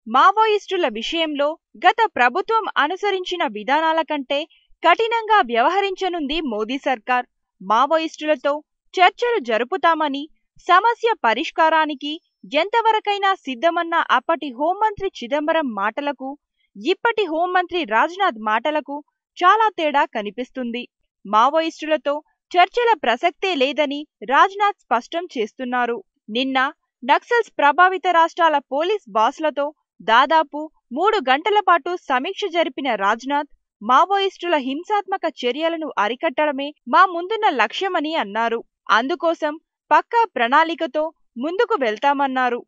మావోయిస్టుల విషయంలో గత ప్రభుత్వం అనుసరించిన విధానాల కంటే కఠినంగా వ్యవహరించనుంది మోదీ సర్కార్. మావోయిస్టులతో చర్చలు జరుపుతామని, సమస్య పరిష్కారానికి ఎంతవరకైనా సిద్ధమన్న అప్పటి హోంమంత్రి చిదంబరం మాటలకు, ఇప్పటి హోంమంత్రి రాజ్నాథ్ మాటలకు చాలా తేడా కనిపిస్తుంది. మావోయిస్టులతో చర్చల ప్రసక్తే లేదని రాజ్నాథ్ స్పష్టం చేస్తున్నారు. నిన్న నక్సల్స్ ప్రభావిత రాష్ట్రాల పోలీస్ బాస్లతో దాదాపు 3 గంటల పాటు సమీక్ష జరిపిన రాజ్నాథ్, మావోయిస్టుల హింసాత్మక చర్యలను అరికట్టడమే మా ముందున్న లక్ష్యమని అన్నారు. అందుకోసం పక్కా ప్రణాళికతో ముందుకు వెళ్తామన్నారు.